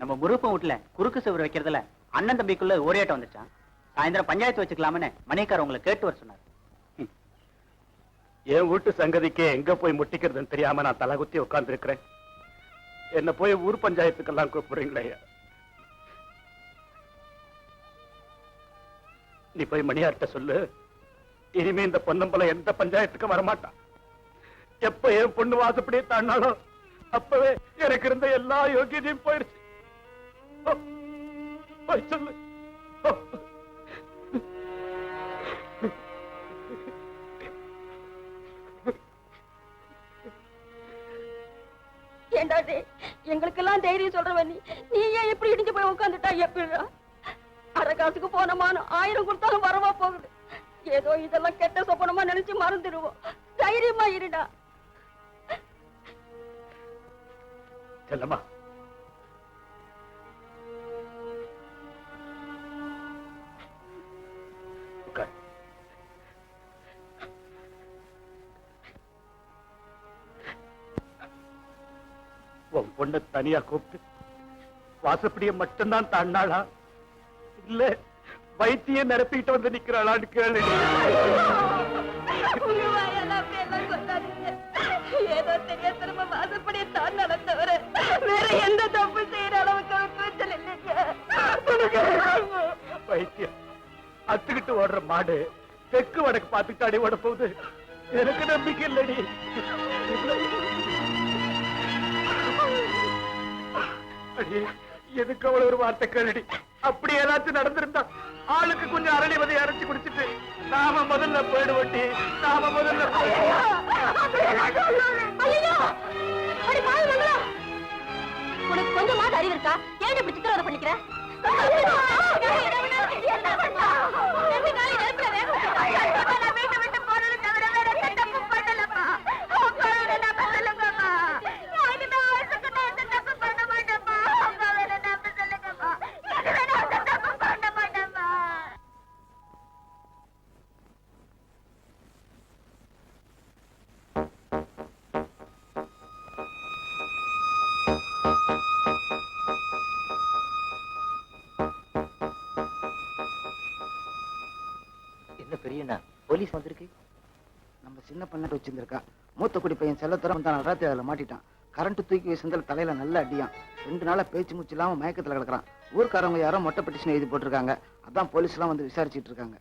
நம்ம முருப்பம் வீட்டுல குறுக்கு சுவர் வைக்கிறதுல அண்ணன் தம்பிக்குள்ள ஓரியாட்டம் வந்துச்சான். சாயந்தரம் பஞ்சாயத்து வச்சுக்கலாம்னு மணிக்கார உங்களை கேட்டு வர சொன்னார். என் வீட்டு சங்கதிக்கு எங்க போய் முட்டிக்கிறதுன்னு தெரியாம நான் தலகுத்தி உட்கார்ந்து இருக்கிறேன். என்ன போய் ஊர் பஞ்சாயத்துக்கெல்லாம் கூப்பிடுறீங்களே. நீ போய் மணியார்ட்ட சொல்லு, இனிமே இந்த பொன்னம்பலம் எந்த பஞ்சாயத்துக்கும் வரமாட்டான். எப்ப என் பொண்ணு வாசப்படியே தாண்டாலும் அப்பவே எனக்கு இருந்த எல்லா யோகியதையும் போயிடுச்சு. போய் சொல்லு. ஏண்டாடே, எங்களுக்கெல்லாம் தைரியம் சொல்றவன் நீ ஏன் எப்படி இடிஞ்சு போய் உட்காந்துட்டா? எப்படிடா அரை காசுக்கு போனமானும் 1000 கொடுத்தாலும் வரவா போகுது. ஏதோ இதெல்லாம் கெட்ட சொப்பனமா நினைச்சு மறந்துடுவோம். தைரியமா இருடா. செல்லம்மா, உன் பொண்ணு தனியா கூப்பிட்டு வாசப்படிய மட்டும்தான் தாண்டாளா இல்ல வைத்தியம் நிரப்பிட்டு வந்து நிக்கிறாளான்னு கேளு. ஏதோ தெரியாம வாசப்படியை தான் நடந்தவர வேற எந்த தப்பு செய்யற அளவுக்கு கூச்சல் இல்லைங்க. வைத்தியம் அத்துக்கிட்டு ஓடுற மாடு தெற்கு வடக்கு பார்த்துட்டு அடி ஓட போகுது. எனக்கு நம்பிக்கை இல்லடி. எதுக்கு அவ்வளவு ஒரு வார்த்தை கேளடி. அப்படி ஏதாச்சும் நடந்திருந்தா ஆளுக்கு கொஞ்சம் அரளி வதை அரைச்சு குடிச்சிட்டு நாம முதல்ல போயிடுவட்டி. நாம முதல்ல உனக்கு கொஞ்சமாவது அறிவு இருக்கா? ஏன் இப்படி சித்திரவதை பண்ணிக்கிற? போலீஸ் வந்திருக்கு. நம்ம சின்ன பண்ண வச்சிருந்திருக்கா. மூத்த குடி பையன் செல்லத்தர வந்தான். ராத்திரி அதில் மாட்டிட்டான். கரண்ட் தூக்கி வீசுந்தல் தலையில நல்ல அடியான். 2 நாளா பேச்சு மூச்சு இல்லாம மயக்கத்துல கிடக்குறான். ஊர்க்காரவங்க யாரோ மொட்டை பெட்டிஷன் எழுதி போட்டிருக்காங்க. அதான் போலீஸ் எல்லாம் வந்து விசாரிச்சுட்டு இருக்காங்க.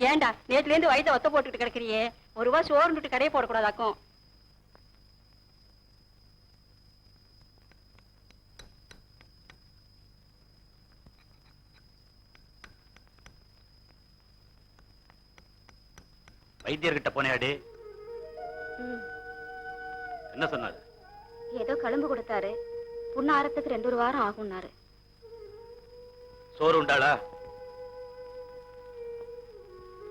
ஏண்டா நேற்றுல இருந்து வயதை ஒத்த போட்டுக்கிட்டு கிடக்குறியே, ஒரு ரூபா சோறுட்டு கடையை போடக்கூடாதாக்கும். வைத்தியர்கிட்ட போனேடி. என்ன சொன்னாரு? ஏதோ கழும்பு கொடுத்தாரு. புண்ணு ஆரத்துக்கு 2 வாரம் ஆகும்னாரு. சோறு உண்டாளா?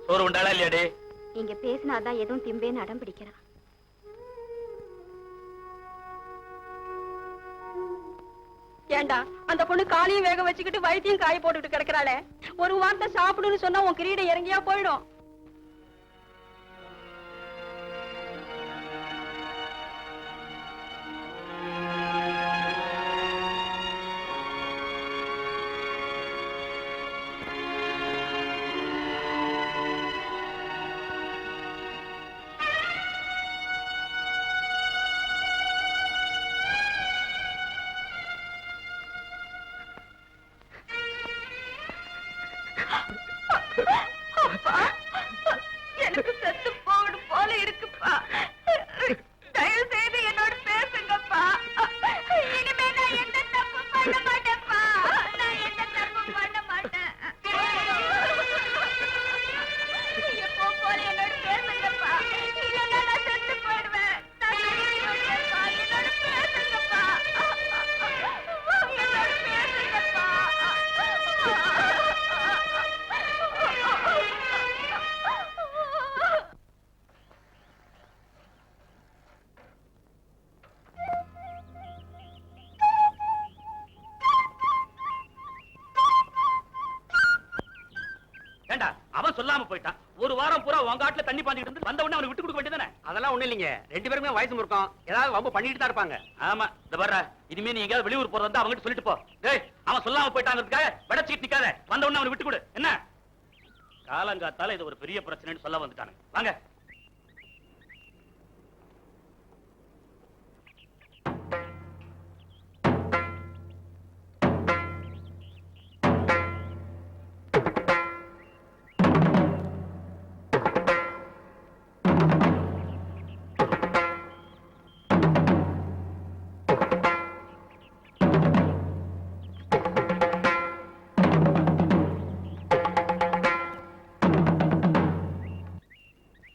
சோறு உண்டாளா இல்லையாடி? நீங்க பேசினாதான் எதுவும் திம்பேன்னு அடம் பிடிக்கிறான். ஏண்டா அந்த பொண்ணு காலையும் வேக வச்சுக்கிட்டு வயிற்றையும் காய போட்டுக்கிட்டு கிடக்குறாளே, ஒரு வார்த்தை சாப்பிடுன்னு சொன்னா உன் கிரீடம் இறங்கியா போயிடும். எனக்கு செத்து போகணும் போல இருக்குப்பா. தயவு செய்து என்னோட பேசுங்கப்பா. இனிமே நான் எந்த தப்பு பண்ண மாட்டேன்ப்பா. நான் எந்த தப்பு பண்ண மாட்டேன். எப்போ போல என்னோட பேசுங்கப்பா. இல்லைன்னா நான் செத்து போயிடுவேன். நான் ஏண்டா அவன் சொல்லாம போயிட்டான். ஒரு வாரம் பூரா உங்க ஆட்டுல தண்ணி பாஞ்சிட்டு இருந்து வந்த உடனே அவனை விட்டு கொடுக்க வேண்டியதானே? அதெல்லாம் ஒண்ணு இல்லைங்க, 2 பேருமே வயசு இருக்கும், ஏதாவது வம்பு பண்ணிட்டு தான் இருப்பாங்க. ஆமா, இந்த வர்ற இனிமே நீ எங்கேயாவது வெளியூர் போறதா அவங்கிட்ட சொல்லிட்டு போ. டேய், அவன் சொல்லாம போயிட்டாங்கிறதுக்காக வடச்சிட்டு நிக்காத, வந்த உடனே அவனை விட்டு கொடு. என்ன காலங்காத்தால இது ஒரு பெரிய பிரச்சனைன்னு சொல்ல வந்துட்டானுங்க. வாங்க.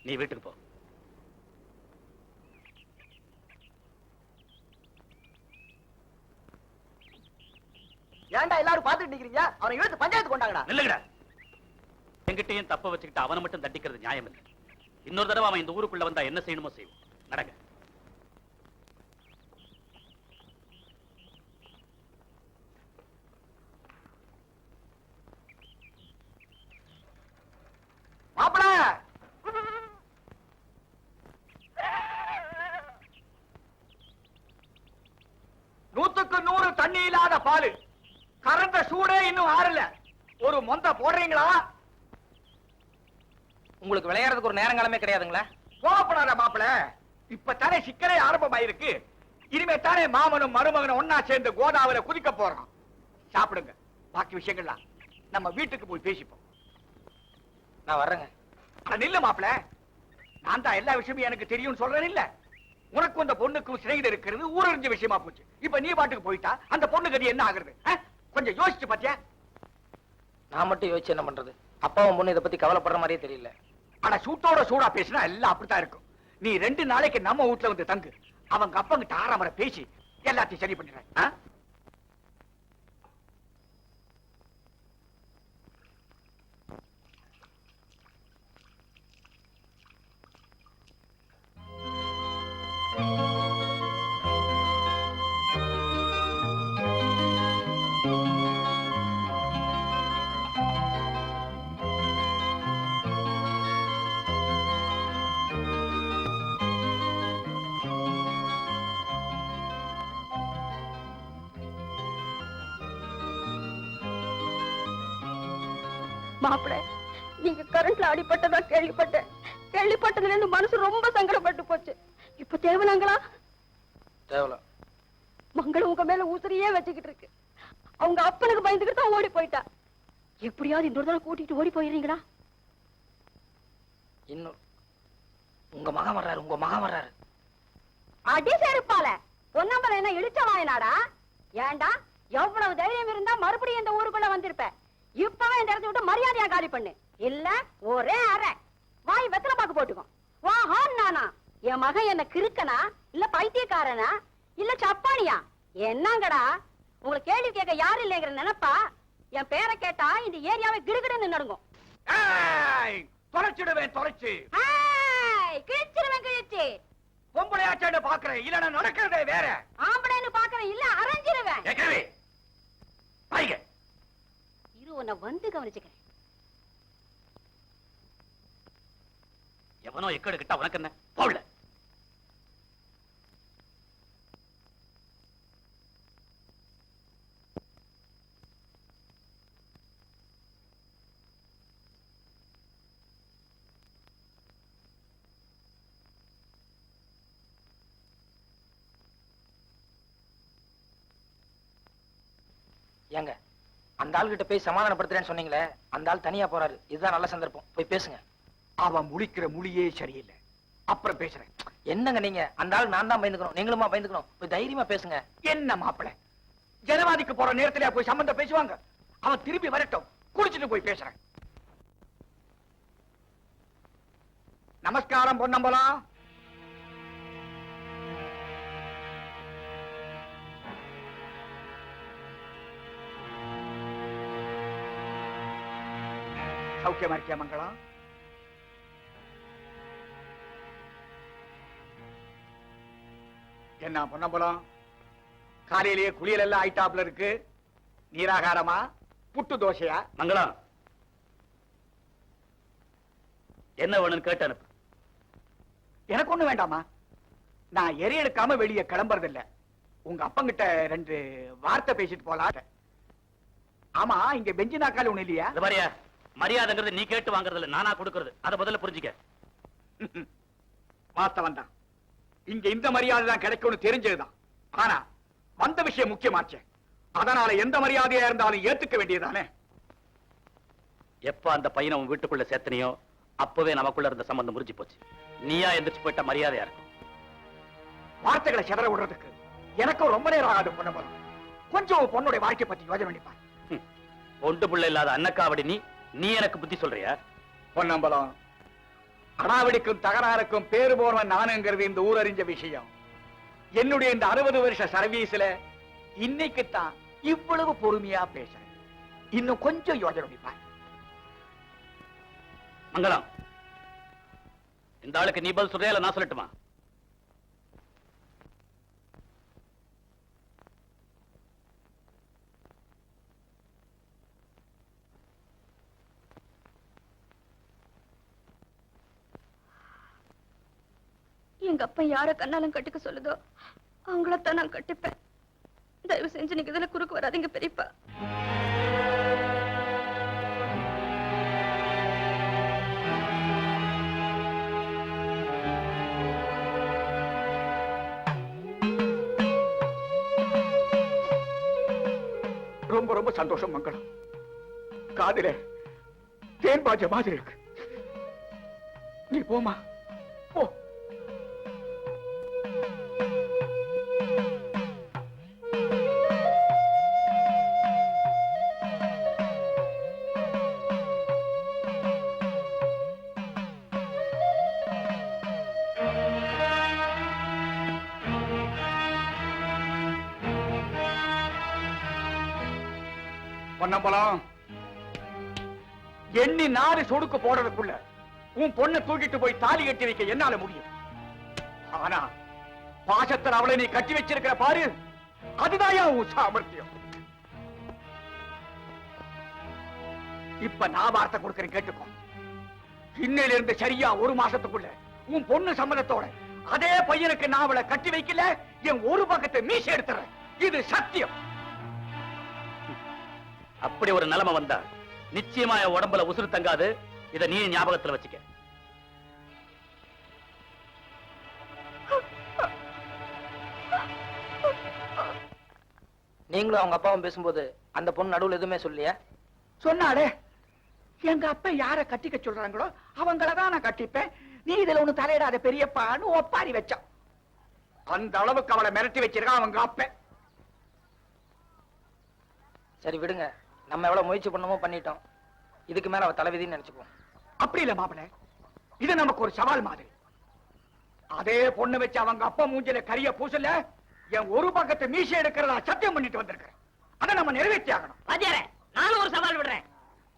நீ வீட்டுக்கு போ. ஏன்டா எல்லாரும் பாத்துட்டு நிக்கிறீங்க? அவனை இழுத்து பஞ்சாயத்து கொண்டாங்கடா. நில்லுங்கடா. என்கிட்டயும் தப்ப வச்சுக்கிட்டு அவனை மட்டும் தண்டிக்கிறது நியாயம் இல்லை. இன்னொரு தடவை அவன் இந்த ஊருக்குள்ள வந்தா என்ன செய்யணுமோ செய்வோம். நடங்க. மாப்பிள, நூத்துக்கு 100 தண்ணி இல்லாத பாலு, கறந்த சூடே இன்னும் ஆறல. ஒரு மொந்த போடுறீங்களா? உங்களுக்கு விளையாடுறதுக்கு ஒரு நேரங்காலமே கிடையாதுங்களா? கோவப்படாத மாப்பிள, இப்பதானே சிக்கலே ஆரம்பமாயிருக்கு. இனிமே தானே மாமனும் மருமகனும் ஒன்னா சேர்ந்து கோதாவில குதிக்க போறோம். சாப்பிடுங்க, பாக்கி விஷயங்கள்லாம் நம்ம வீட்டுக்கு போய் பேசிப்போம். நான் வர்றேங்க. நில்லு மாப்பிள, நான் தான் எல்லா விஷயமும் எனக்கு தெரியும் சொல்றேன் இல்ல. உனக்கும் அந்த பொண்ணுக்கும் சிநேகிதம் இருக்கிறது ஊரறிஞ்ச விஷயமா போச்சு. இப்ப நீ பாட்டுக்கு போயிட்டா அந்த பொண்ணு கதி என்ன ஆகுறது? கொஞ்சம் யோசிச்சு பாத்தியா? நான் மட்டும் யோசிச்சு என்ன பண்றது? அப்பாவும் பொண்ணு இதை பத்தி கவலைப்படுற மாதிரியே தெரியல. ஆனா சூட்டோட சூடா பேசினா எல்லாம் அப்படித்தான் இருக்கும். நீ 2 நாளைக்கு நம்ம வீட்டுல வந்து தங்கு. அவங்க அப்பங்கிட்ட ஆறாமரை பேசி எல்லாத்தையும் சரி பண்ணிடுறேன். மாப்பிள, நீங்க கரண்ட்ல அடிபட்டதா கேள்விப்பட்டேன். கேள்விப்பட்டதுல இருந்து மனசு ரொம்ப சங்கடப்பட்டு போச்சு. இப்ப தேவலாங்களா? தேவல மங்களம் உங்க மேல ஊசரியே வச்சுக்கிட்டு இருக்கு. அவங்க அப்பனுக்கு பயந்துக்கிட்டு தான் ஓடி போயிட்டா. எப்படியாவது இந்த தடவை கூட்டிட்டு ஓடி போயிடுறீங்களா? இன்னும் உங்க மகன் வர்றாரு, உங்க மகன் வர்றாரு. அடி செருப்பால பொன்னம்பல என்ன இழிச்ச வாயினாடா? ஏண்டா, எவ்வளவு தைரியம் இருந்தா மறுபடியும் இந்த ஊருக்குள்ள வந்திருப்ப. இப்பவே இந்த இடத்தை விட்டு மரியாதையா காலி பண்ணு. இல்ல ஒரே அரை வாய் வெத்தலை பாக்கு போட்டுக்கோ. வா ஹான் நானா? என் மகன் என்ன கிறுக்கனா இல்ல பைத்தியக்காரனா இல்ல சப்பானியா? என்னங்கடா உங்களை கேள்வி கேட்க யாரும் இல்லைங்கிற நினைப்பா? என் பேரை கேட்டா இந்த ஏரியாவை கிடுகிடுன்னு நடுங்கும். தொலைச்சிடுவேன், தொலைச்சு கிழிச்சிருவேன், கிழிச்சு பொம்பளையாச்சேன்னு பாக்குறேன். இல்ல நடக்கிறதே வேற. ஆம்பளைன்னு பாக்குறேன், இல்ல அரைஞ்சிருவேன். இரு, உன்னை வந்து கவனிச்சுக்கிறேன். எவனோ எக்கடு கிட்டா உனக்கு என்ன போல? ஏங்க, அந்த ஆள்கிட்ட போய் சமாதானப்படுத்துறேன்னு சொன்னீங்களே, அந்த ஆள் தனியா போறாரு. இதுதான் நல்ல சந்தர்ப்பம், போய் பேசுங்க. அவன் முழிக்கிற மொழியே சரியில்லை. அப்புறம் பேசுறேன். என்னங்க நீங்க? அந்த ஆள் நான் தான் பயந்துக்கணும், நீங்களுமா பயந்துக்கணும். போய் தைரியமா பேசுங்க. என்ன மாப்பிள, ஜனவாதிக்கு போற நேரத்துல போய் சம்பந்தம் பேசுவாங்க? அவன் திரும்பி வரட்டும், குடிச்சிட்டு போய் பேசுறேன். நமஸ்காரம் பொன்னம்பலம். சௌக்கியமா இருக்கியா மங்களம்? என்ன பொன்னம்பலம், காலையிலேயே குளியல் எல்லாம் ஆயிட்டாப்ல இருக்கு. நீராகாரமா புட்டு தோசையா? மங்களம், என்ன வேணும்னு கேட்டு அனுப்பு. எனக்கு ஒண்ணு வேண்டாமா, நான் எரி எடுக்காம வெளியே கிளம்புறதில்ல. உங்க அப்பங்கிட்ட 2 வார்த்தை பேசிட்டு போலாம். ஆமா, இங்க பெஞ்சு நாக்கால ஒண்ணு இல்லையா? இது மாதிரியா மரியாதைங்கிறது நீ கேட்டு வாங்குறது இல்ல, நானா கொடுக்கறது. அதை முதல்ல புரிஞ்சுக்க. வாஸ்தவன் தான். இங்க இந்த மரியாதை தான் கிடைக்கும்னு தெரிஞ்சதுதான். ஆனா வந்த விஷயம் முக்கியமாச்சே, அதனால எந்த மரியாதையா இருந்தாலும் ஏத்துக்க வேண்டியதானே. எப்ப அந்த பையனை உன் வீட்டுக்குள்ள சேர்த்தனையோ அப்பவே நமக்குள்ள இருந்த சம்பந்தம் முறிஞ்சு போச்சு. நீயா எந்திரிச்சு போயிட்ட மரியாதையா இருக்கும். வார்த்தைகளை செதற விடுறதுக்கு எனக்கும் ரொம்ப நேரம் ஆகாது. பொன்னம்பலம், கொஞ்சம் பொண்ணுடைய வாழ்க்கை பத்தி யோசனை பண்ணிப்பா. ஒன்று புள்ள இல்லாத அன்னக்காவடி நீ எனக்கு புத்தி சொல்றியா? பொன்னம்பலம், அடாவடிக்கும் தகராறுக்கும் பேரு போறவன் நானுங்கிறது இந்த ஊர் அறிஞ்ச விஷயம். என்னுடைய இந்த 60 வருஷ சர்வீஸ்ல இன்னைக்குத்தான் இவ்வளவு பொறுமையா பேசுறேன். இன்னும் கொஞ்சம் யோசனை பண்ணிப்பா. மங்களம், இந்த ஆளுக்கு நீ பதில் சொல்றியா இல்ல நான் சொல்லட்டுமா? எங்க அப்பா யார கண்ணாலும் கட்டிக்க சொல்லுதோ அவங்களத்தான் நான் கட்டிப்பேன். தயவு செஞ்சு நீங்க இதுல குறுக்கு வராதீங்க பெரியப்பா. ரொம்ப ரொம்ப சந்தோஷம் மங்களம். காதிலே தேன் பாய்ச்ச மாதிரி இருக்கு. நீ போமா, போ. பொன்னம்பலம், எண்ணி 4 சொடுக்கு போடுறதுக்குள்ள உன் பொண்ணை தூக்கிட்டு போய் தாலி கட்டி வைக்க என்னால முடியும். ஆனா பாசத்தில் அவளை நீ கட்டி வச்சிருக்கிற பாரு, அதுதான் உன் சாமர்த்தியம். இப்ப நான் வார்த்தை கொடுக்கிறேன், கேட்டுக்கோ. இன்னையில இருந்து சரியா 1 மாசத்துக்குள்ள உன் பொண்ணு சம்மதத்தோட அதே பையனுக்கு நான் அவளை கட்டி வைக்கல, என் ஒரு பக்கத்தை மீசை எடுத்துறேன். இது சத்தியம். அப்படி ஒரு நிலைமை வந்தா நிச்சயமா என் உடம்புல உசுறு தங்காது. இத நீ ஞாபகத்துல வச்சுக்க. நீங்களும் அவங்க அப்பாவும் பேசும்போது அந்த பொண்ணு நடுவுல எதுவுமே சொல்லியா? சொன்னாலே, எங்க அப்பா யார கட்டிக்க சொல்றாங்களோ அவங்களதான் நான் கட்டிப்பேன், நீ இதுல ஒண்ணு தலையிடாத பெரியப்பான்னு ஒப்பாரி வச்சான். அந்த அளவுக்கு அவளை மிரட்டி வச்சிருக்கான் அவங்க அப்ப. சரி விடுங்க, நம்ம எவ்வளவு முயற்சி பண்ணமோ பண்ணிட்டோம். இதுக்கு மேல அவ தலைவிதின்னு நினைச்சுப்போம். அப்படி இல்ல மாப்பிள, இது நமக்கு ஒரு சவால் மாதிரி. அதே பொண்ணு வச்சு அவங்க அப்பா மூஞ்சில கரிய பூசல, என் ஒரு பக்கத்தை மீசை எடுக்கிறதா சத்தியம் பண்ணிட்டு வந்திருக்கிறேன். அதை நம்ம நிறைவேற்றி ஆகணும். வாத்தியாரே, நானும் ஒரு சவால் விடுறேன்.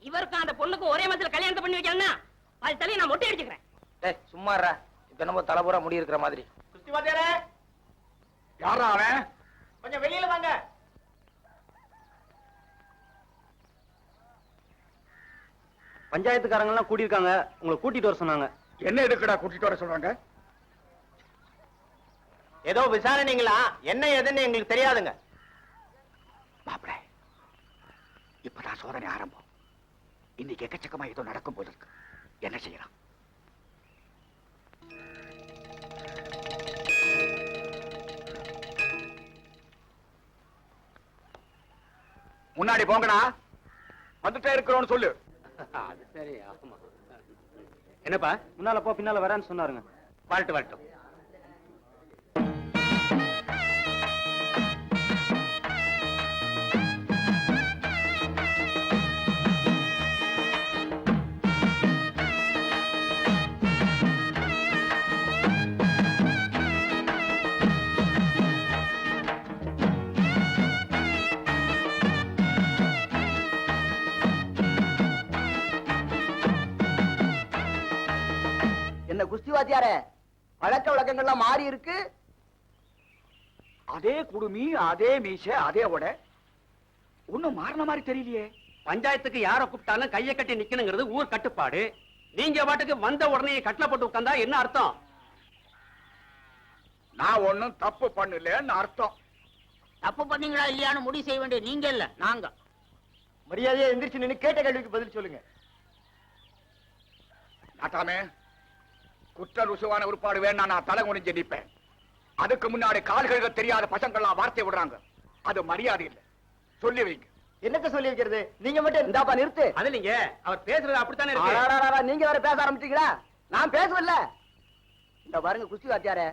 இவருக்கும் அந்த பொண்ணுக்கும் ஒரே மாசத்துல கல்யாணத்தை பண்ணி வைக்கணும்னா அது தலையை நான் மொட்டை அடிச்சுக்கிறேன். டேய் சும்மா இருடா. இப்ப என்னமோ தலைபுறா முடி இருக்கிற மாதிரி. கிறிஸ்டி வாத்தியாரே, யாரா அவன்? கொஞ்சம் வெளியில வாங்க. பஞ்சாயத்துக்காரங்க எல்லாம் கூட்டியிருக்காங்க, உங்களை கூட்டிட்டு வர சொன்னாங்க. என்ன எதுக்குடா கூட்டிட்டு வர சொல்றாங்க? ஏதோ விசாரணைங்களா, என்ன ஏதுன்னு எங்களுக்கு தெரியாதுங்க. மாப்பிள, இப்பதான் சோதனை ஆரம்பம். இன்னைக்கு எக்கச்சக்கமா ஏதோ நடக்கும் போது இருக்கு. என்ன செய்யலாம்? முன்னாடி போங்கடா, வந்துட்டே இருக்கிறோம்னு சொல்லு. அது சரி, ஆமா. என்னப்பா முன்னால போ, பின்னால வரேன்னு சொன்னாருங்க. வரட்டும் வரட்டும். என்ன குஸ்தி வாத்தியாரே, பழக்க வழக்கங்கள்லாம் மாறி இருக்கு. அதே குடுமி, அதே மீச, அதே உடை, ஒண்ணும் மாறின மாதிரி தெரியலையே. பஞ்சாயத்துக்கு யார கூப்பிட்டாலும் கையை கட்டி நிக்கணுங்கிறது ஊர் கட்டுப்பாடு. நீங்க பாட்டுக்கு வந்த உடனே கட்டளை போட்டு உட்கார்ந்தா என்ன அர்த்தம்? நான் ஒண்ணும் தப்பு பண்ணலன்னு அர்த்தம். தப்பு பண்ணீங்களா இல்லையான்னு முடிவு செய்ய வேண்டிய நீங்க இல்ல, நாங்க. மரியாதையா எந்திரிச்சு நின்னு கேட்ட கேள்விக்கு பதில் சொல்லுங்க. நாட்டாமே, குற்ற ருசுவான உருப்பாடு வேணா நான் தலை குனிஞ்சு நிப்பேன். அதுக்கு முன்னாடி கால்களுக்கு தெரியாத பசங்கள்லாம் வார்த்தை விடுறாங்க. அது மரியாதை இல்லை. சொல்லி வைங்க. என்னத்த சொல்லி வைக்கிறது? நீங்க மட்டும் இந்தாப்பா நிறுத்து. அது இல்லைங்க, அவர் பேசுறது அப்படித்தானே இருக்கு. நீங்க வேற பேச ஆரம்பிச்சீங்களா? நான் பேசுவல்ல. இந்த பாருங்க குஸ்தி வாத்தியாரே,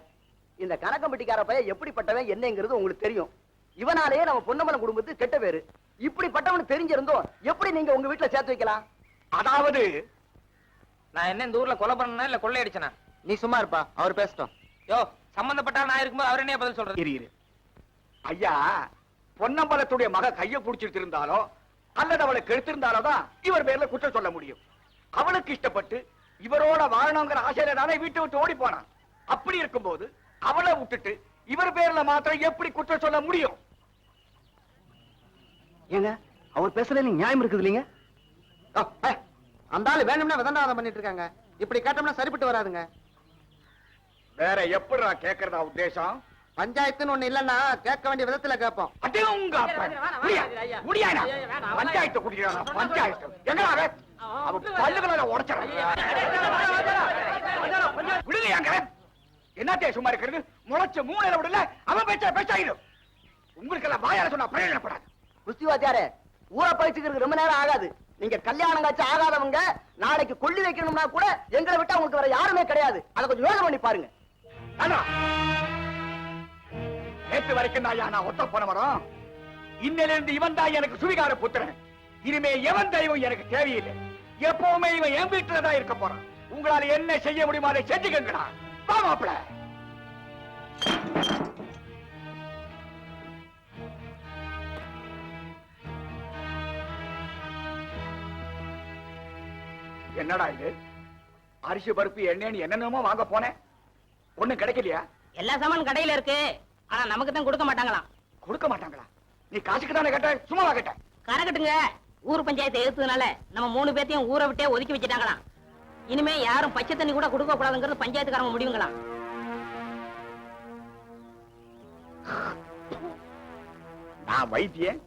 இந்த கணக்கம்பட்டிக்கார பையன் எப்படிப்பட்டவன் என்னங்கிறது உங்களுக்கு தெரியும். இவனாலேயே நம்ம பொன்னமலை குடும்பத்துக்கு கெட்ட பேரு. இப்படிப்பட்டவனு தெரிஞ்சிருந்தோம் எப்படி நீங்க உங்க வீட்டுல சேர்த்து வைக்கலாம்? அதாவது நான் என்ன இந்த ஊர்ல கொலை பண்ணனா இல்ல கொள்ளை அடிச்சனா? நீ சும்மா இருப்பா, அவர் பேசட்டும். யோ, சம்பந்தப்பட்ட நான் இருக்கும்போது அவர் என்ன பதில் சொல்றது? இரு. ஐயா, பொன்னம்பலத்துடைய மக கையை புடிச்சிட்டு இருந்தாலோ அல்லது அவளை கெடுத்திருந்தாலோ தான் இவர் பேர்ல குற்றம் சொல்ல முடியும். அவளுக்கு இஷ்டப்பட்டு இவரோட வாழணுங்கிற ஆசையில தானே வீட்டை விட்டு ஓடி போனான். அப்படி இருக்கும்போது அவளை விட்டுட்டு இவர் பேர்ல மாத்திரம் எப்படி குற்றம் சொல்ல முடியும்? ஏங்க அவர் பேசுறது நியாயம் இருக்குது இல்லைங்க? அந்த ஆளு வேணும்னா விதண்டாவாதம் பண்ணிட்டு இருக்காங்க. இப்படி கேட்டோம்னா சரிப்பட்டு வராதுங்க. வேற எப்படி நான் கேட்கறதா உத்தேசம்? பஞ்சாயத்துன்னு ஒண்ணு இல்லன்னா கேட்க வேண்டிய விதத்துல கேட்போம். பஞ்சாயத்து குடிக்கிறானா? பஞ்சாயத்து எங்க அவன் பல்லுகளை உடைச்சாங்க. விடுங்க. என்னத்தே சும்மா இருக்கிறது? முளைச்ச மூளையில விடல, அவன் பேச்சாயிடும். உங்களுக்கு எல்லாம் வாயால சொன்னா பிரயோஜனப்படாது. குஸ்தி வாத்தியாரே, ஊரை பயிற்சிக்கிறதுக்கு ரொம்ப நேரம் ஆகாது. நீங்க கல்யாணம் காட்சி ஆகாதவங்க நாளைக்கு கொள்ளி வைக்கணும்னா கூட எங்களை விட்டு அவங்களுக்கு வேற யாருமே கிடையாது. அதை கொஞ்சம் யோசனை பண்ணி பாருங்க. நேற்று வரைக்கும் தான் நான் ஒத்த போன வரோம். இன்னிலிருந்து இவன் தான் எனக்கு சுவிகார புத்திரன். இனிமே எவன் தெய்வம் எனக்கு தேவையில்லை. எப்பவுமே இவன் என் வீட்டுல தான் இருக்க போறான். உங்களால என்ன செய்ய முடியுமா அதை செஞ்சுக்கங்கடா. வா மாப்பிள. என்னடா இது? அரிசி பருப்பு எண்ணெய்னு என்னென்னமோ வாங்க போனேன், ஒண்ணும் கிடைக்கலையா? எல்லா சாமான் கடையில இருக்கு, ஆனா நமக்கு தான் கொடுக்க மாட்டாங்களாம். கொடுக்க மாட்டாங்களா? நீ காசுக்கு தானே கேட்ட, சும்மாவா கேட்ட? கரகட்டுங்க, ஊர் பஞ்சாயத்தை எதிர்த்ததுனால நம்ம 3 பேர்த்தையும் ஊரை விட்டே ஒதுக்கி வச்சுட்டாங்களாம். இனிமே யாரும் பச்சை தண்ணி கூட கொடுக்க கூடாதுங்கிறது பஞ்சாயத்துக்காரங்க முடிவுங்களாம். நான் வைத்தியன்,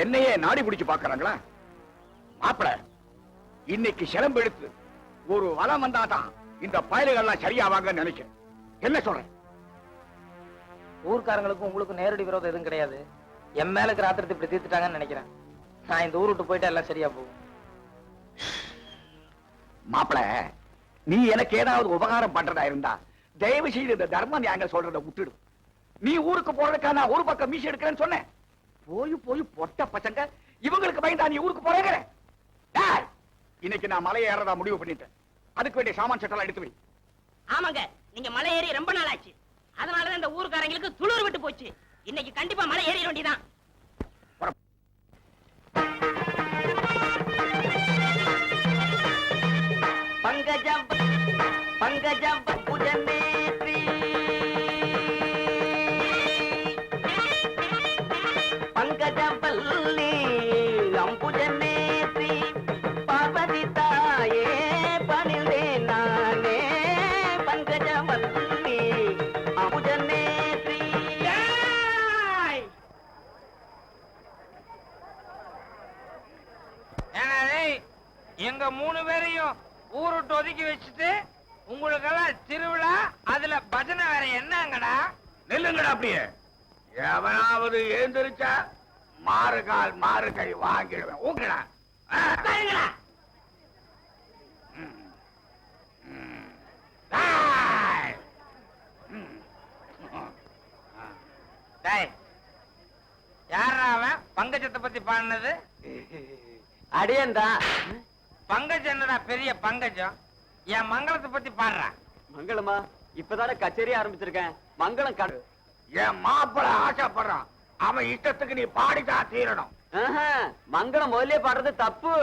என்னையே நாடி பிடிச்சு பாக்குறாங்களா? மாப்பிள, இன்னைக்கு சிலம்பு எடுத்து ஒரு வலம் வந்தாதான் இந்த பயல்கள்லாம் சரியாவாங்கன்னு நினைக்கிறேன். என்ன சொல்றேன்? ஊர்க்காரங்களுக்கும் உங்களுக்கு நேரடி விரோதம் எதுவும் கிடையாது. என் மேல இருக்கிற ஆத்திரத்தை இப்படி தீர்த்துட்டாங்கன்னு நினைக்கிறேன். நான் இந்த ஊர் விட்டு போயிட்டா எல்லாம் சரியா போகும். மாப்பிள, நீ எனக்கு ஏதாவது உபகாரம் பண்றதா இருந்தா தயவு செய்து இந்த தர்ம நியாயங்கள் சொல்றத விட்டுடு. நீ ஊருக்கு போறதுக்காக நான் ஒரு பக்கம் மீசி எடுக்கிறேன்னு சொன்னேன். போய் பொட்ட பசங்க இவங்களுக்கு பயந்தா நீ ஊருக்கு போறேங்க. இன்னைக்கு நான் மலையை ஏறதா முடிவு பண்ணிட்டேன். அதுக்கு வேண்டிய சாமான் சட்டெல்லாம் எடுத்து வை. ஆமாங்க, நீங்க மலை ஏறி ரொம்ப நாள் ஆச்சு. அதனாலதான் இந்த ஊர்க்காரங்களுக்கு துளிர் விட்டு போச்சு. இன்னைக்கு கண்டிப்பா மலை ஏறிட வேண்டியதான். பங்கஜம் பங்கஜம் புஜநேத்ரி பங்கஜம் பல்லி அம்புஜநேத்ரி பார்வதி தாயே பணிந்தே நானே பங்கஜம் பல்லி அம்புஜநேத்ரி. எங்க 3 பேரையும் ஊர் விட்டு ஒதுக்கி வச்சுட்டு உங்களுக்கெல்லாம் திருவிழா, அதுல பஜனை வேற என்னங்கடா? நில்லுங்கடா அப்படியே. எவனாவது எழுந்திருச்சா மாறுகால் மாறு கை வாங்கிடுவேன். ஊங்கடா. யாரா அவன் பங்கஜத்தை பத்தி பாடினது? அடியேண்டா. பங்கஜம் என்னடா பெரிய பங்கஜம்? என் மங்களத்தை பத்தி பாடுறான். மங்களமா? இப்பதானே கச்சேரி ஆரம்பிச்சிருக்கேன். மங்களம் கடு. என் மாப்பிள ஆசைப்படுறான், அவன் இஷ்டத்துக்கு நீ பாடிதான் தீரணும். மங்களம் முதலே பாடுறது தப்பு.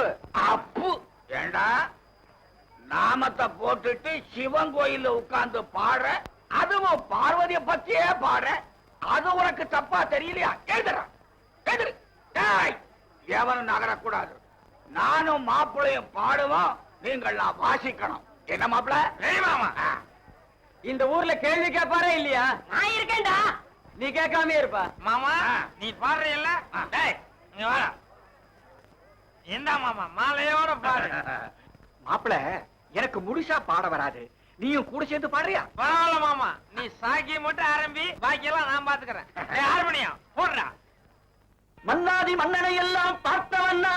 அப்பு ஏண்டா நாமத்தை போட்டுட்டு சிவன் கோயில்ல உட்கார்ந்து பாடுற, அதுவும் பார்வதிய பத்தியே பாடுற, அது உனக்கு தப்பா தெரியலையா? எழுதுறான் எவனும் நகரக்கூடாது. நானும் மாப்பிளையும் பாடுவோம், நீங்கள்லாம் வாசிக்கணும். என்ன மாப்பிள? மாமா இந்த ஊர்ல கேள்வி கேட்பாரே இல்லையா? நான் இருக்கேன்டா. நீ கேட்காம இருப்பா. மாமா நீ பாடுறீல்ல? டேய் நீ வா. என்ன மாமா மாலையோட பாடு. மாப்பிள எனக்கு முழுசா பாட வராது, நீயும் கூட சேர்ந்து பாடுறியா? பரவாயில்ல மாமா, நீ சாக்கி மட்டும் ஆரம்பி, பாக்கியெல்லாம் நான் பாத்துக்கிறேன். ஹார்மோனியம் போடுறா. மன்னாதி மன்னனை எல்லாம் பார்த்தவண்ணா,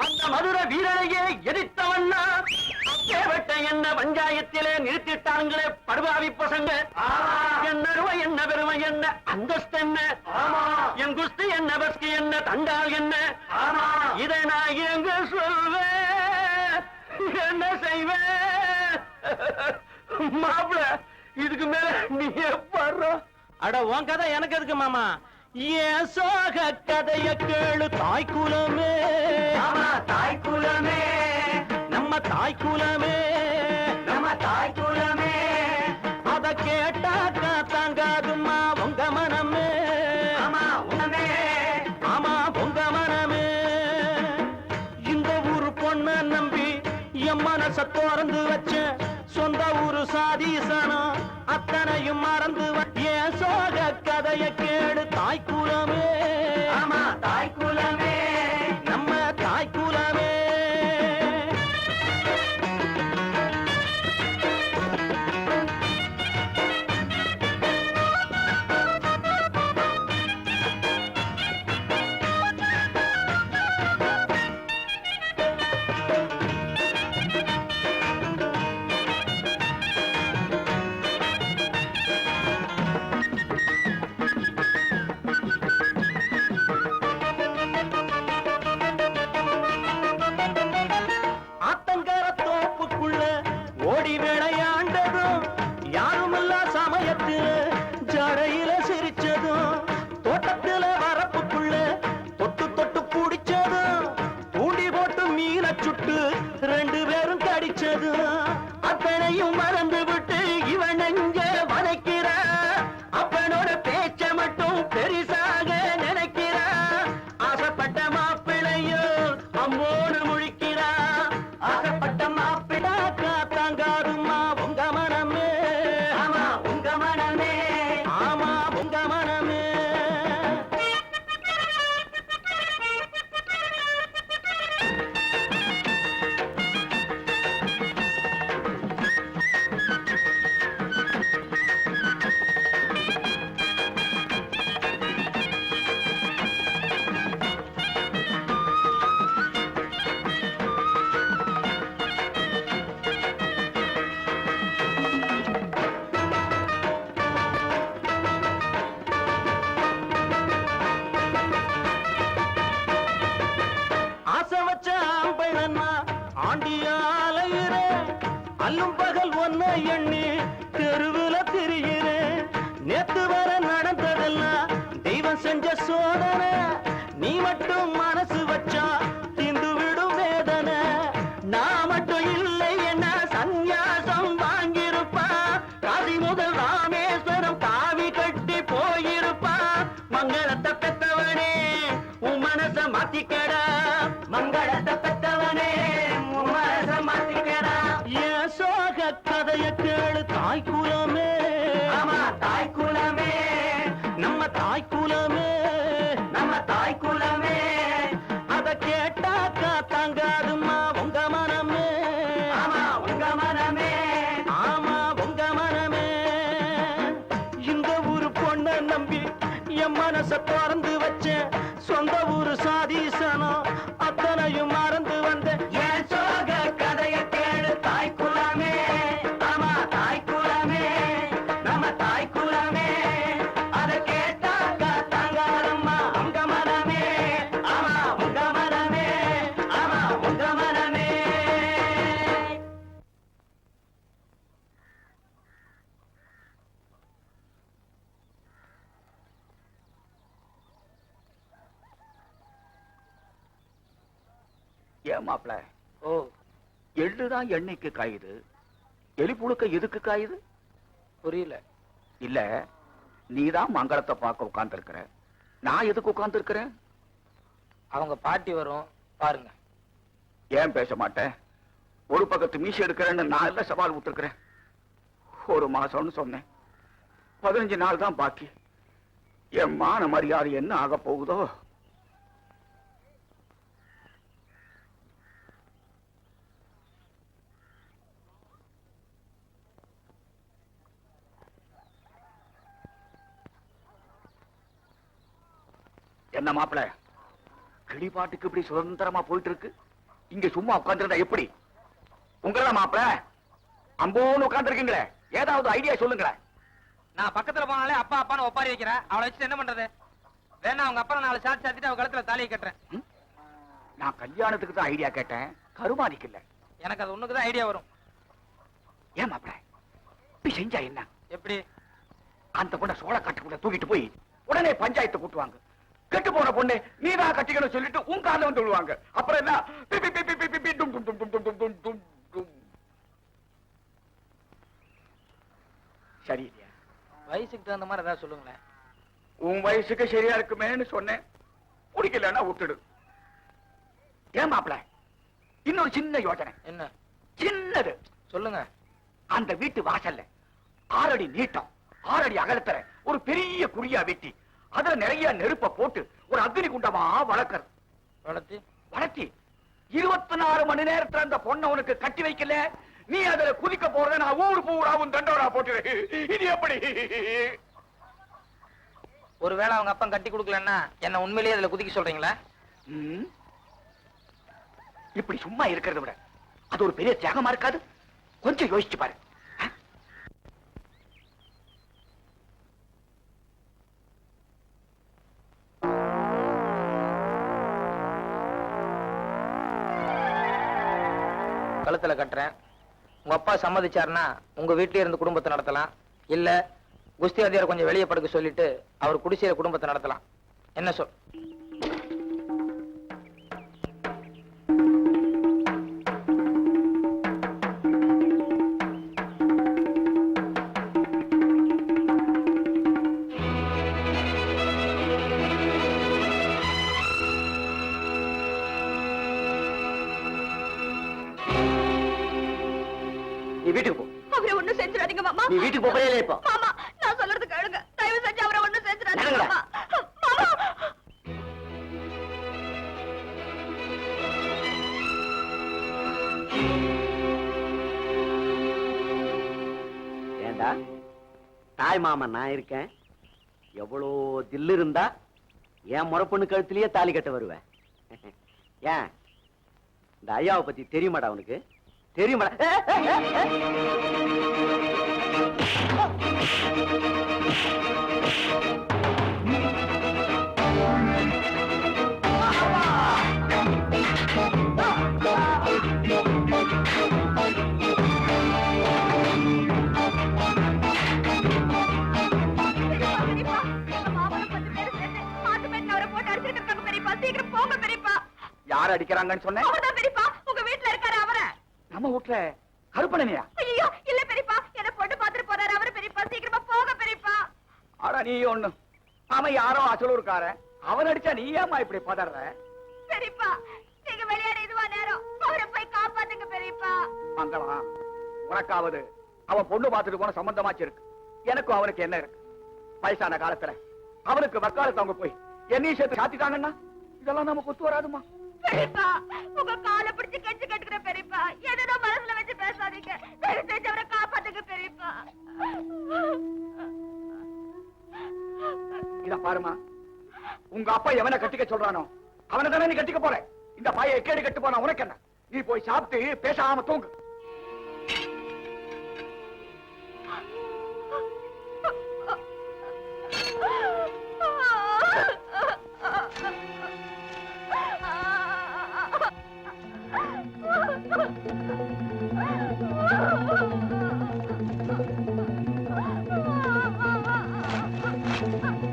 அந்த மதுர வீரனையே எதிர்த்தவண்ணா, அப்பேவட்ட என்ன பஞ்சாயத்திலே நிறுத்திட்டாங்களே படுபாவி பசங்க. என்ன அருமை என்ன பெருமை என்ன அந்தஸ்து என்ன, என் குஸ்தி என்ன பஸ்கி என்ன தண்டால் என்ன, இதை நான் எங்க சொல்வேன், என்ன செய்வேன்? மாப்பிள இதுக்கு மேல நீ பாடுற. அட உன் கதை எனக்கு எதுக்கு மாமா? ஏன் சோக கதைய கேளு தாய் குலமே, தாய் குலமே, நம்ம தாய் குலமே, நம்ம தாய் குலமே. அத கேட்டாக்கா தாங்காதுமா உங்க மனமே, ஆமா உனமே, ஆமா உங்க மனமே. இந்த ஊரு பொண்ண நம்பி என் மனச திறந்து வச்ச சொந்த ஊரு சாதீசனம் அத்தனையும் மறந்து ஏன் சோக கதைய கேடு தாய் குலமே, ஆமா தாய் குலமே, நம்ம தாய் குலமே. ஓடி விளையாண்டதும் யாருமில்லா சமயத்துல ஜடையில சிரிச்சதும், தோட்டத்துல வரப்புக்குள்ள தொட்டு தொட்டு பிடிச்சதும், தூண்டி போட்டு மீன சுட்டு 2 பேரும் கடிச்சதும், அத்தனையும் மறந்து விட்டு இவன் நெஞ்ச வதைக்கிற, அப்பனோட பேச்ச மட்டும் பெரிசாக நினைக்கிற, ஆசைப்பட்ட மாப்பிளையோ அம்மோடு முழிக்கிறா, ஆசைப்பட்ட மாப்பிளா தாங்காருமா உங்க மனமே, ஆமா உங்க மனமே, ஆமா உங்க மனமே. ஆசை வச்ச ஆம்பளன்னா ஆண்டியாலையிற, அல்லும் பகல் ஒன்ன எண்ணி தெருவுல திரிகிறேன். நேத்து வர நடந்ததெல்லாம் தெய்வம் செஞ்ச சோதனை, நீ மட்டும் மனசு வச்சா திந்து விடும் வேதனை. நான் மட்டும் இல்லை என்ன சந்நியாசம் வாங்கியிருப்பா, காசி முதல் ராமேஸ்வரம் காவி கட்டி போயிருப்பா. மங்களத்தை பெத்தவனே உன் மனச மாத்திக்கடா, மங்களத்தை பெத்தவனே உன் மனச மாத்திக்கடா. ஏன் சோக கதைய கேளு தாய் குலமே, ஆமா தாய் குலமே, நம்ம தாய் குலமே, நம்ம தாய் குலமே. அத கேட்டாக்கா தாங்காதுமா உங்க மனமே, ஆமா உங்க மனமே, ஆமா உங்க மனமே. இந்த ஊரு பொண்ண நம்பி என் மனச திறந்து வச்சேன், சொந்த ஊரு சாதீசனம் அத்தனையும் மறந்து வந்த என் சோக கதைய கேளு தாய் குலமே, ஆமா தாய் குலமே, நம்ம தாய் குலமே. அத கேட்டாக்கா தாங்காதம்மா உங்க மனமே, ஆமா உங்க மனமே, ஆமா உங்க மனமே. ஏன் மாப்பிள? ஓ, எள்ளுதான் எண்ணெய்க்கு காயுது, எலி புழுக்க எதுக்கு காயுது? புரியல. இல்ல, நீதான் மங்களத்தை பார்க்க உட்கார்ந்து, நான் எதுக்கு உட்கார்ந்து இருக்கிறேன்? அவங்க பாட்டி வரும் பாருங்க. ஏன் பேச மாட்டேன்? ஒரு பக்கத்து மீசி எடுக்கிறேன்னு நான் எல்லாம் சவால் விட்டுருக்கிறேன். 1 மாசம்னு சொன்னேன். 15 நாள் தான் பாக்கி. என் மான மரியாதை என்ன ஆக போகுதோ? என்ன மாப்பிள, கிளிப்பாட்டுக்கு இப்படி சுதந்திரமா போயிட்டு இருக்கு, இங்க சும்மா உட்கார்ந்துருந்தா எப்படி? உங்கள மாப்பிள அம்போன்னு உட்கார்ந்துருக்கீங்களே, ஏதாவது ஐடியா சொல்லுங்களேன். நான் பக்கத்துல போனாலே அப்பா அப்பான்னு ஒப்பாரி வைக்கிறேன். அவளை வச்சு என்ன பண்றது? வேணா அவங்க அப்பா 4 சாத்தி சாத்திட்டு அவ கழுத்துல தாலியை கட்டுறேன். நான் கல்யாணத்துக்கு தான் ஐடியா கேட்டேன், கருமாதிக்கு இல்ல. எனக்கு அது ஒண்ணுக்குதான் ஐடியா வரும். ஏன் மாப்பிள இப்படி செஞ்சா என்ன? எப்படி? அந்த பொண்ணை சோழ காட்டுக்குள்ள தூக்கிட்டு போய் உடனே பஞ்சாயத்தை கூட்டுவாங்க. கெட்டு போன பொண்ணு நீதான் கட்டிக்கணும் சொல்லிட்டு உன் கால வந்து விடுவாங்க. அப்புறம் என்ன? பி, பி, பி, பி, பி, பி, பி, டும், டும், டும், டும், டும், டும், டும், டும். சரி இல்லையா? வயசுக்கு தகுந்த மாதிரி ஏதாவது சொல்லுங்களேன். உன் வயசுக்கு சரியா இருக்குமேன்னு சொன்னேன். குடிக்கலன்னா விட்டுடு. ஏன் மாப்பிள இன்னொரு சின்ன யோசனை. என்ன? சின்னது சொல்லுங்க. அந்த வீட்டு வாசல்ல 6 அடி நீட்டம் 6 அடி அகலத்துல ஒரு பெரிய குழியா வெட்டி அதுல நிறைய நெருப்ப போட்டு ஒரு அக்னி குண்டமா வளர்க்கறது. வளர்த்தி 24 மணி நேரத்துல அந்த பொண்ணை உனக்கு கட்டி வைக்கல, நீ அதுல குதிக்க போறத நான் ஊர் பூராவும் தண்டோடா போட்டு. இது எப்படி? ஒருவேளை அவங்க அப்பா கட்டி கொடுக்கலன்னா என்ன உண்மையிலேயே அதுல குதிக்க சொல்றீங்களா? இப்படி சும்மா இருக்கிறத விட அது ஒரு பெரிய தியாகமா இருக்காது? கொஞ்சம் யோசிச்சு பாரு. கழுத்துல கட்டுறேன். உங்க அப்பா சம்மதிச்சாருன்னா உங்க வீட்லயே இருந்து குடும்பத்தை நடத்தலாம். இல்ல குஸ்தி வாத்தியார் கொஞ்சம் வெளியே படுக்க சொல்லிட்டு அவர் குடிசையில குடும்பத்தை நடத்தலாம். என்ன சொல்? நீ வீட்டுக்கு போ. அவரை ஒண்ணும் செஞ்சிடாதீங்க மாமா. நீ வீட்டுக்கு போகவே இப்போ. மாமா நான் சொல்றது கேளுங்க. தயவு செஞ்சு அவரை ஒண்ணும் செஞ்சிடாதீங்க நடங்கடா. மாமா. மாமா ஏண்டா தாய் மாமன் நான் இருக்கேன், எவ்வளோ தில்லு இருந்தா என் முறப்பொண்ணு கழுத்திலேயே தாலி கட்ட வருவேன். ஏன் இந்த ஐயாவை பத்தி தெரியுமாடா உனக்கு? தெரியுமாடா? பெரியப்பா, எங்க மாமாவை 10 பேர் சேர்ந்து மாட்டு மேட்ல அவரை போட்டு அடிச்சிருக்காங்க பெரியப்பா. சீக்கிரம் போங்க பெரியப்பா. யார் அடிக்கிறாங்கன்னு சொன்னேன்? அவர்தான் பெரியப்பா, உங்க வீட்டுல இருக்காரு அவரை. நம்ம வீட்டுல கருப்பனையா? ஐயோ இல்ல பெரியப்பா, என்ன பொண்ணு பாத்துட்டு போறாரு அவரு பெரியப்பா. சீக்கிரமா போங்க பெரியப்பா. ஆனா நீ ஒண்ணு, அவன் யாரோ அசலூர்காரன், அவன் அடிச்சா நீ ஏமா இப்படி பதற? பெரியப்பா நீங்க விளையாட இதுவா நேரம், அவரை போய் காப்பாத்துங்க பெரியப்பா. மங்களா, உனக்காவது அவன் பொண்ணு பார்த்துட்டு போன சம்பந்தமாச்சு இருக்கு, எனக்கும் அவனுக்கு என்ன இருக்கு? வயசான காலத்துல அவனுக்கு வக்காலத்து அவங்க போய் என்னையும் சேர்த்து சாத்திட்டாங்கன்னா இதெல்லாம் நமக்கு ஒத்து வராதுமா. பெரியப்பா உங்க காலை பிடிச்சு கெஞ்சு கட்டுக்கிற பெரியப்பா. எதோ மனசுல வச்சு பேசாதீங்க. தயவு செஞ்சு அவரை காப்பாத்துங்க பெரியப்பா. இத பாருமா, உங்க அப்பா எவனை கட்டிக்க சொல்றானோ அவனை தானே நீ கட்டிக்க போற. இந்த பாயை எக்கேடு கட்டு போனா உனக்கு என்ன? நீ போய் சாப்பிட்டு பேசாம தூங்கு. Ah!